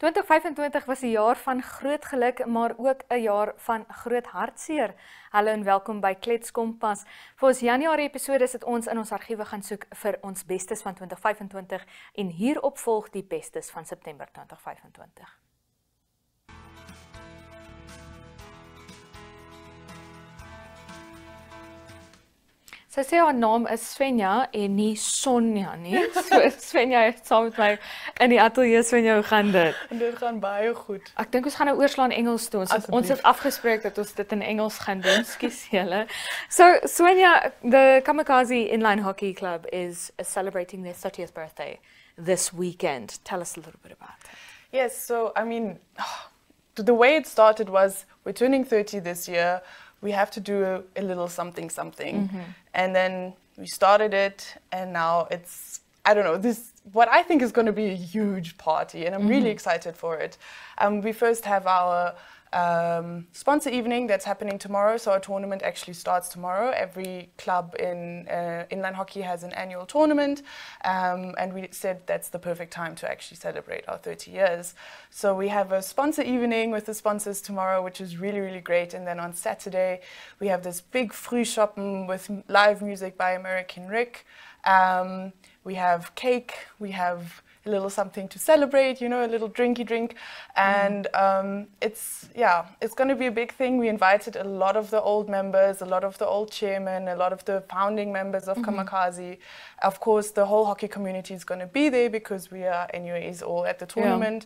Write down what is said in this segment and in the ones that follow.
2025 was 'n jaar van groot geluk, maar ook 'n jaar van groot hartseer. Hallo en welkom by Klets Kompas. Vir ons Januarie episode sit ons in ons argiewe gaan soek vir ons bestes van 2025 en hierop volg die bestes van September 2025. Sy sê haar naam is Svenja en nie Sonja nie. So Svenja het saam met my in die ateljee. Svenja, hoe gaan dit? En dit gaan baie goed. Ek dink ons gaan nou oorslaan Engels toe. Ons het afgespreek dat ons dit in Engels gaan doen. Skus julle. So Svenja, the Kamikaze Inline Hockey Club is celebrating their 30th birthday this weekend. Tell us a little bit about it. Yes, so I mean, the way it started was we're turning 30 this year. We have to do a little something. And then we started it, and now it's, I don't know, what I think is going to be a huge party, and I'm really excited for it. We first have our sponsor evening that's happening tomorrow, so our tournament actually starts tomorrow. Every club in inline hockey has an annual tournament, and we said that's the perfect time to actually celebrate our 30 years. So we have a sponsor evening with the sponsors tomorrow, which is really, really great. And then on Saturday, we have this big Frühschoppen with live music by American Rick. We have cake, we have a little something to celebrate, you know, a little drinky drink. And it's going to be a big thing. We invited a lot of the old members, a lot of the old chairmen, a lot of the founding members of Kamikaze. Of course, the whole hockey community is going to be there because we are anyways all at the tournament.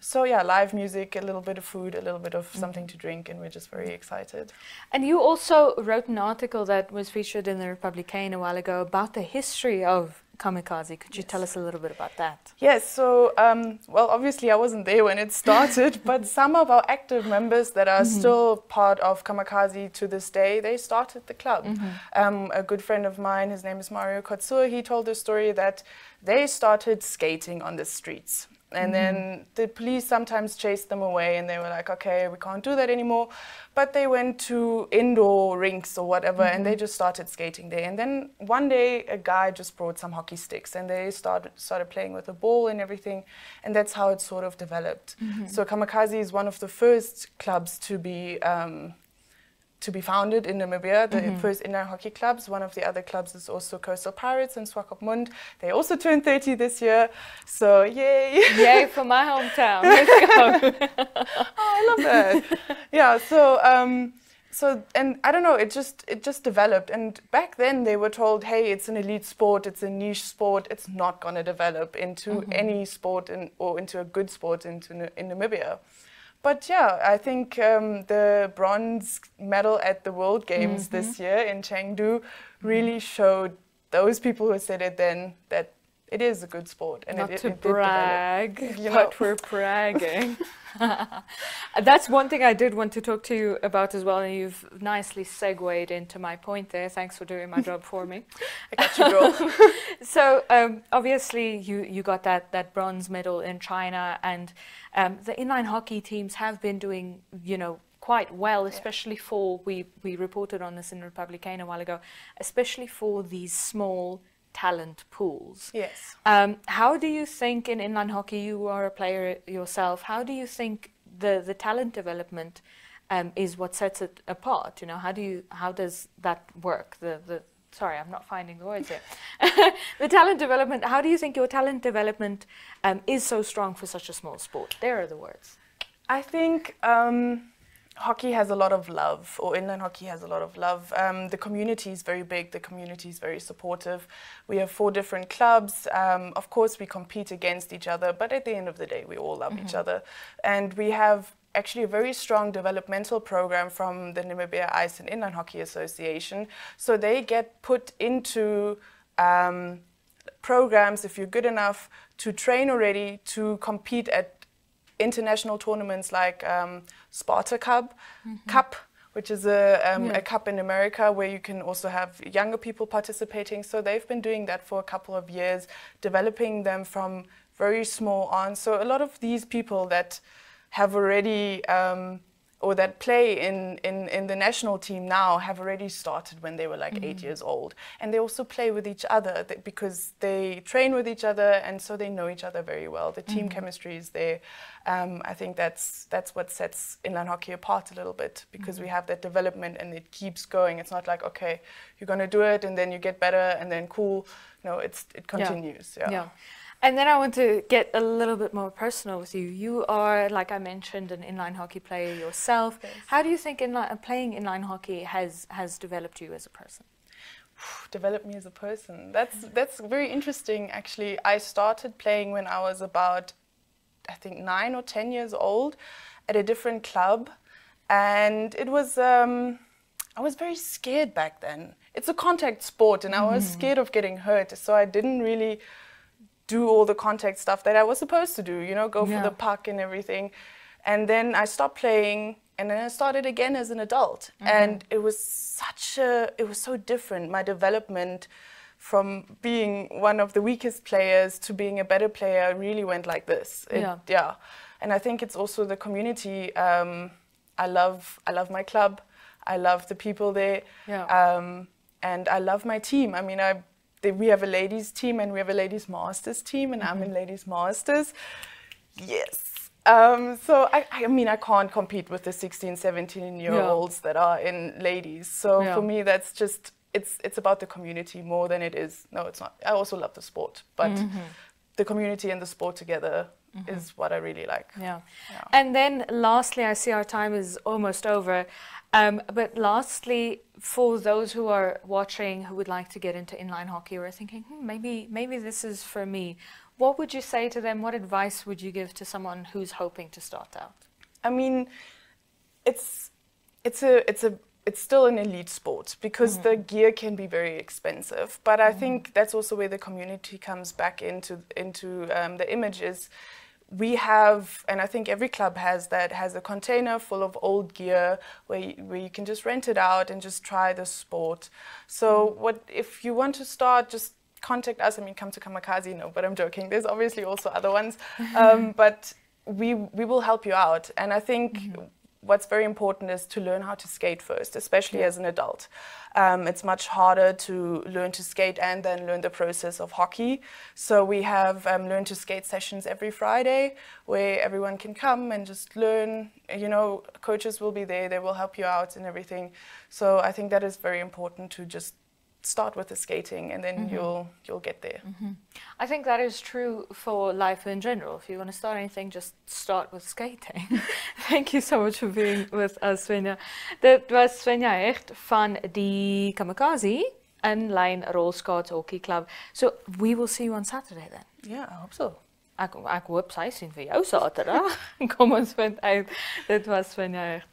So yeah, live music, a little bit of food, a little bit of something to drink, and we're just very excited. And you also wrote an article that was featured in the Republican a while ago about the history of Kamikaze. Could you tell us a little bit about that? Yes, so, well, obviously I wasn't there when it started, but some of our active members that are still part of Kamikaze to this day, they started the club. A good friend of mine, his name is Mario Kotsur, he told the story that they started skating on the streets. And then the police sometimes chased them away, and they were like, okay, we can't do that anymore. But they went to indoor rinks or whatever, and they just started skating there. And then one day, a guy just brought some hockey sticks, and they started playing with a ball and everything. And that's how it sort of developed. So Kamikaze is one of the first clubs to be founded in Namibia, the first inline hockey clubs. One of the other clubs is also Coastal Pirates in Swakopmund. They also turned 30 this year, so yay! Yay for my hometown. Let's go. Oh, I love that. Yeah, so and I don't know, it just developed. And back then they were told, hey, it's an elite sport, it's a niche sport, it's not going to develop into any sport or into a good sport in Namibia. But yeah, I think the bronze medal at the World Games this year in Chengdu really showed those people who said it then that it is a good sport. And Not it to did brag, develop, but we're bragging. That's one thing I did want to talk to you about as well, and you've nicely segued into my point there. Thanks for doing my job for me. I got you, girl. So obviously you got that bronze medal in China, and the inline hockey teams have been doing, you know, quite well, especially for, we reported on this in Republican a while ago, especially for these small talent pools. Yes. How do you think in inline hockey, you are a player yourself, how do you think the talent development is what sets it apart? You know, how does that work? Sorry, I'm not finding the words here. The talent development, how do you think your talent development is so strong for such a small sport? There are the words. I think hockey has a lot of love, or inline hockey has a lot of love. The community is very big, the community is very supportive. We have 4 different clubs. Of course, we compete against each other, but at the end of the day, we all love each other. And we have actually a very strong developmental program from the Namibia Ice and Inline Hockey Association. So they get put into programs, if you're good enough, to train already to compete at international tournaments like Sparta Cup, which is a cup in America where you can also have younger people participating. So they've been doing that for a couple of years, developing them from very small on. So a lot of these people that have already or that play in the national team now have already started when they were like 8 years old. And they also play with each other because they train with each other, and so they know each other very well. The team chemistry is there. I think that's what sets inline hockey apart a little bit, because we have that development and it keeps going. It's not like, okay, you're going to do it and then you get better and then cool. No, it continues. Yeah. And then I want to get a little bit more personal with you. You are, like I mentioned, an inline hockey player yourself. Yes. How do you think playing inline hockey has developed you as a person? Developed me as a person. That's very interesting, actually. I started playing when I was about, I think, 9 or 10 years old at a different club. And it was, I was very scared back then. It's a contact sport and I was scared of getting hurt. So I didn't really do all the contact stuff that I was supposed to do, you know, go for the puck and everything. And then I stopped playing, and then I started again as an adult. And it was so different. My development from being one of the weakest players to being a better player really went like this. And I think it's also the community. I love my club. I love the people there. And I love my team. I mean, we have a ladies team and we have a ladies masters team, and I'm in ladies masters. Yes. So I mean, I can't compete with the 16, 17-year-olds that are in ladies. So for me, that's just, it's about the community more than it is. No, it's not. I also love the sport, but the community and the sport together is what I really like. And then lastly, I see our time is almost over. But lastly, for those who are watching who would like to get into inline hockey or are thinking, maybe this is for me, what would you say to them? What advice would you give to someone who's hoping to start out? I mean, it's still an elite sport because the gear can be very expensive. But I think that's also where the community comes back into the images. We have, and I think every club has a container full of old gear where you can just rent it out and just try the sport. So if you want to start, just contact us. I mean, come to Kamikaze, no, but I'm joking. There's obviously also other ones, but we will help you out. And I think what's very important is to learn how to skate first, especially as an adult. It's much harder to learn to skate and then learn the process of hockey. So we have learn to skate sessions every Friday where everyone can come and just learn. You know, coaches will be there, they will help you out and everything. So I think that is very important to just start with the skating and then you'll get there. I think that is true for life in general. If you want to start anything, just start with skating. Thank you so much for being with us, Svenja. Dit was Svenja Hecht van die Kamikaze Inline Rolskaats Hockey Club. So we will see you on Saturday then. Yeah, I hope so. Ek hoop sy sien vir jou Saterdag. Kom ons vind uit. Dit was Svenja Hecht.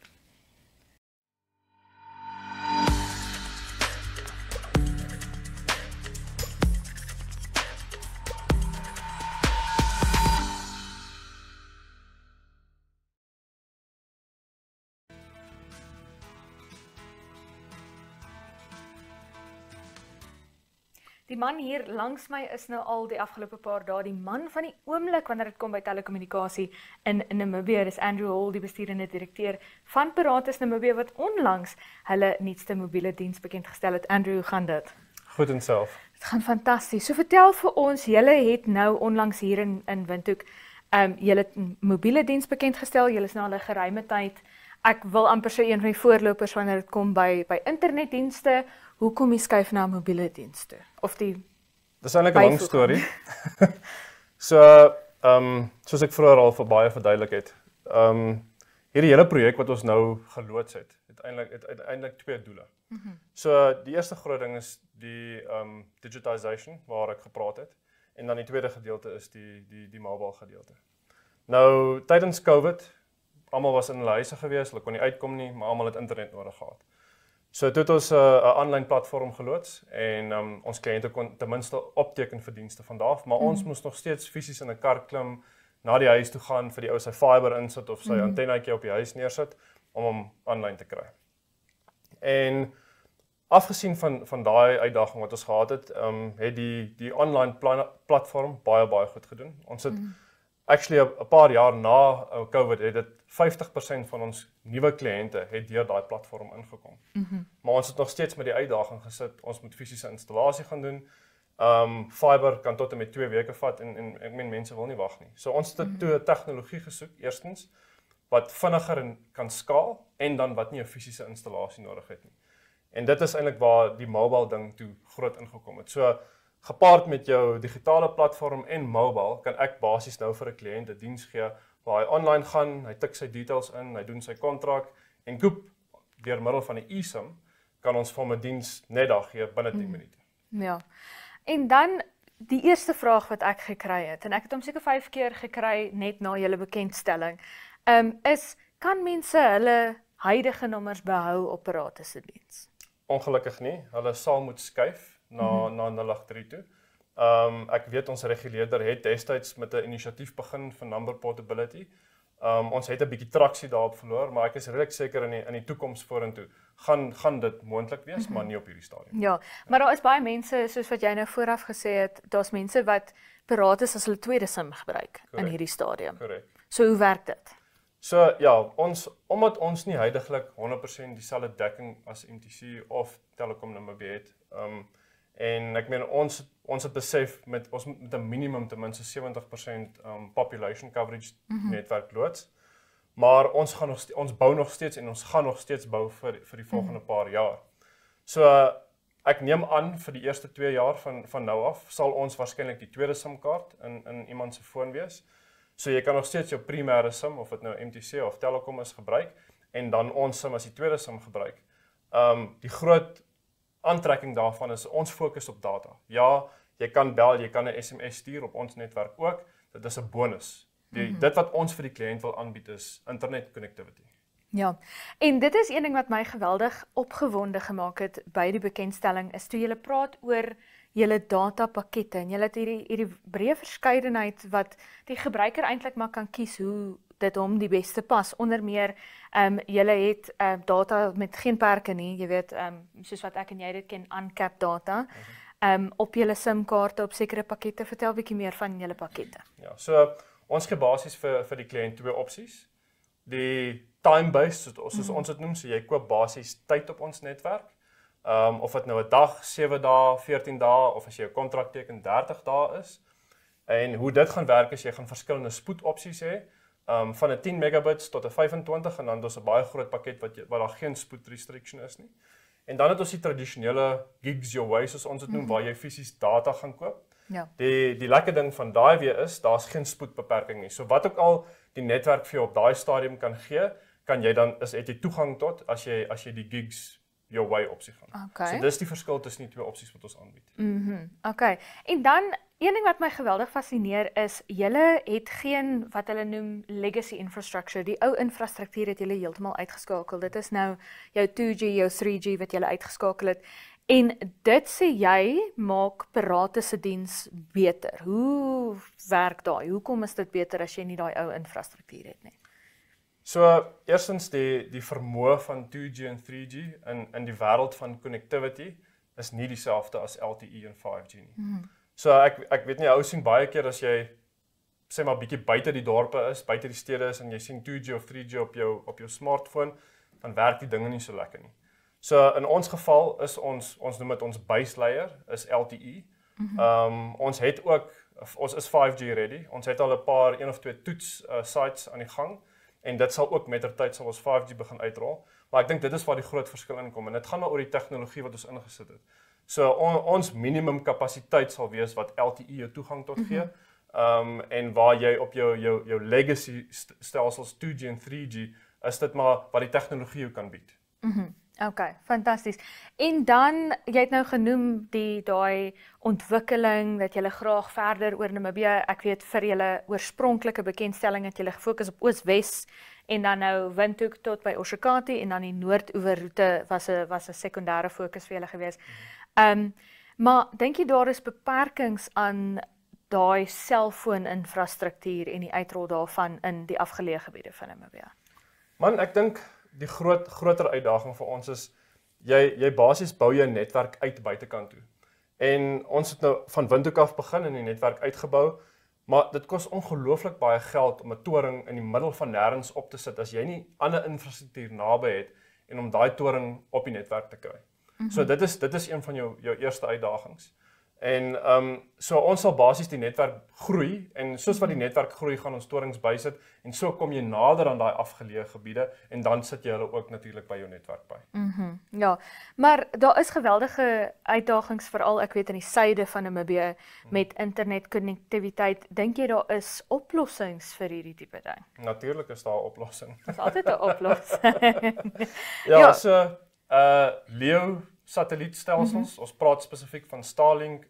Die man hier langs my is nou al die afgelope paar dae die man van die oomblik wanneer dit kom by telekommunikasie in Namibië. Dis Andrew Hall, die bestuurende direkteur van Paratus Namibië wat onlangs hulle nuutste mobiele diens bekend gestel het. Andrew, hoe gaan dit? Goed en self. Dit gaan fantasties. So vertel vir ons, julle het nou onlangs hier in Windhoek julle mobiele diens bekend gestel. Julle is nou al 'n geruime tyd. Ek wil amper so een van die voorlopers wanneer dit kom by internetdienste. Hoekom jy skuif na mobiele dienste? Of die Dis eintlik 'n lang storie. So, soos ek vroeër al vir baie verduidelik het, hierdie hele projek wat ons nou geloods het uiteindelik twee doele. So, die eerste groot ding is die digitization waar ek gepraat het, en dan die tweede gedeelte is die mobile gedeelte. Nou, tydens COVID, almal was in hulle huise gewees, hulle kon nie uitkom nie, maar almal het internet nodig gehad. So toe het ons 'n aanlyn platform geloods en ons kliënte kon ten minste opteken vir dienste van daar af, maar ons moes nog steeds fisies in 'n kar klim, na die huis toe gaan vir die ou sy fiber insit of sy antennaatjie op die huis neersit om hom aanlyn te kry. En afgesien van daai uitdaging wat ons gehad het, het die aanlyn platform baie goed gedoen. Ons het actually 'n paar jaar na COVID het dit 50% van ons nuwe kliënte het deur daai platform ingekom. Maar ons het nog steeds met die uitdaging gesit, ons moet fisiese installasie gaan doen. Fiber kan tot en met 2 weke vat en ek meen mense wil nie wag nie. So ons het toe 'n tegnologie gesoek eerstens wat vinniger kan skaal en dan wat nie 'n fisiese installasie nodig het nie. En dit is eintlik waar die mobile ding toe groot ingekom het. So gepaard met jou digitale platform en mobile kan ek basies nou vir 'n kliënt 'n diens gee waar hy online gaan, hy tik sy details in, hy doen sy kontrak en koop deur middel van 'n eSIM kan ons vir hom 'n diens net daar gee binne 10 minute. Ja. En dan die eerste vraag wat ek gekry het en ek het hom seker 5 keer gekry net na julle bekendstelling, is kan mense hulle huidige nommers behou op Paratus se diens? Ongelukkig nie. Hulle sal moet skuif na 083 toe. Ek weet ons reguleerder het destyds met 'n inisiatief begin vir number portability. Ons het 'n bietjie traksie daarop verloor, maar ek is redelik seker in die toekoms vorentoe gaan dit moontlik wees, maar nie op hierdie stadium. Ja, maar daar is baie mense soos wat jy nou vooraf gesê het, daar's mense wat Paratus as hulle tweede SIM gebruik in hierdie stadium. Korrek. So hoe werk dit? So ja, omdat ons nie huidigelik 100% dieselfde dekking as MTC of Telkom Namibia het, en ek meen ons het besef ons met 'n minimum ten minste 70% population coverage netwerk loods. Maar ons bou nog steeds en ons gaan nog steeds bou vir die volgende paar jaar. So ek neem aan vir die eerste 2 jaar van nou af sal ons waarskynlik die tweede SIM-kaart in iemand se foon wees. So jy kan nog steeds jou primêre SIM of dit nou MTC of Telkom is gebruik en dan ons SIM as die tweede SIM gebruik. Die groot aantrekking daarvan is ons fokus op data. Ja, jy kan bel, jy kan 'n SMS stuur op ons netwerk ook. Dit is 'n bonus. Dit wat ons vir die kliënt wil aanbied is internet connectivity. Ja. En dit is een ding wat my geweldig opgewonde gemaak het by die bekendstelling is toe jy praat oor julle datapakkette en julle het hierdie breë verskeidenheid wat die gebruiker eintlik maar kan kies hoe dit hom die beste pas. Onder meer julle het data met geen perke nie, jy weet soos wat ek en jy dit ken, uncapped data. Op julle SIM-kaarte op sekere pakkette. Vertel 'n bietjie meer van julle pakkette. Ja, so ons gee basies vir die kliënt 2 opsies. Die time-based soos ons dit noem, so jy koop basies tyd op ons netwerk. Of dit nou 'n dag, 7 dae, 14 dae of as jy 'n kontrak teken 30 dae is. En hoe dit gaan werk is jy gaan verskillende spoedopsies hê. Van 'n 10 megabits tot 'n 25 en dan daar's 'n baie groot pakket wat daar geen spoed restriction is nie. En dan het ons die tradisionele gigs your way soos ons dit noem waar jy fisies data gaan koop. Ja. Die lekker ding van daai weer is daar's geen spoedbeperking nie. So wat ook al die netwerk vir jou op daai stadium kan gee, kan jy dan het jy toegang tot as jy die gigs your way opsie gaan. Okay. So dis die verskil tussen die 2 opsies wat ons aanbied. Okay. En dan een ding wat my geweldig fascineer is julle het geen wat hulle noem legacy infrastructure. Die ou infrastruktuur het julle heeltemal uitgeskakel. Dit is nou jou 2G, jou 3G wat julle uitgeskakel het. En dit sê jy maak Paratus se diens beter. Hoe werk daai? Hoekom is dit beter as jy nie daai ou infrastruktuur het nie? So eerstens die vermoë van 2G en 3G in die wêreld van connectivity is nie dieselfde as LTE en 5G nie. So ek weet nie, ou sien baie keer as jy sê maar bietjie buite die dorpe is, buite die stede is en jy sien 2G of 3G op jou smartphone, dan werk die dinge nie so lekker nie. So in ons geval is ons noem dit ons base layer is LTE. Ons het ook ons is 5G ready. Ons het al 'n paar 1 of 2 toets sites aan die gang en dit sal ook mettertyd sal ons 5G begin uitrol. Maar ek dink dit is waar die groot verskil inkom en dit gaan maar oor die tegnologie wat ons ingesit het. So ons minimum kapasiteit sal wees wat LTE jou toegang tot gee. En waar jy op jou legacy stelsels 2G en 3G is dit maar wat die tegnologie jou kan bied. Okay, fantasties. En dan jy het nou genoem daai ontwikkeling dat jy graag verder oor Namibië. Ek weet vir julle oorspronklike bekendstelling het jy gefokus op Oos-Wes en dan nou Windhoek tot by Oshakati en dan die Noord-oeverroete was 'n sekondêre fokus vir julle gewees. Maar dink jy daar is beperkings aan daai selfoon-infrastruktuur en die uitrol daarvan in die afgeleë gebiede van Namibië? Man, ek dink die groter uitdaging vir ons is jy basies bou jou netwerk uit buitekant toe. En ons het nou van Windhoek af begin en die netwerk uitgebou, Maar dit kos ongelooflik baie geld om 'n toring in die middel van nêrens op te sit as jy nie ander infrastruktuur naby het en om daai toring op die netwerk te kry. So dit is een van jou eerste uitdagings. En so ons sal basies die netwerk groei en soos wat die netwerk groei gaan ons torings bysit en so kom jy nader aan daai afgeleë gebiede en dan sit jy hulle ook natuurlik by jou netwerk by. Ja, maar daar is geweldige uitdagings veral ek weet in die suide van Namibië met internetkonnektiwiteit. Dink jy daar is oplossings vir hierdie tipe ding? Natuurlik is daar 'n oplossing. Daar's altyd 'n oplossing. Ja, so LEO satellietstelsels. Ons praat spesifiek van Starlink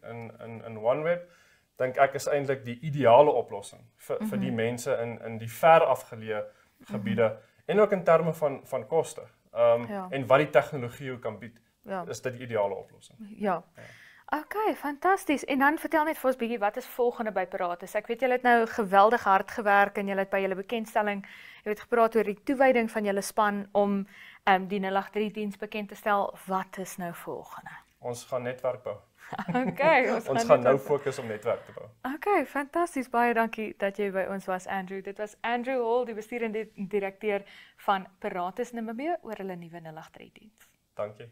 in OneWeb. Dink ek is eintlik die ideale oplossing vir die mense in die ver afgeleë gebiede en ook in terme van koste. En wat die tegnologie jou kan bied. Is dit die ideale oplossing. Ja. Okay, fantasties. En dan vertel net vir ons bietjie wat is volgende by Paratus. Ek weet julle het nou geweldig hard gewerk en julle het by julle bekendstelling, jy het gepraat oor die toewyding van julle span om die 083 diens bekend te stel. Wat is nou volgende? Ons gaan netwerk bou. Okay, ons gaan nou fokus op netwerk te bou. Okay, fantasties. Baie dankie dat jy by ons was, Andrew. Dit was Andrew Hall, die bestuurende direkteur van Paratus Namibië oor hulle nuwe 083 diens. Dankie.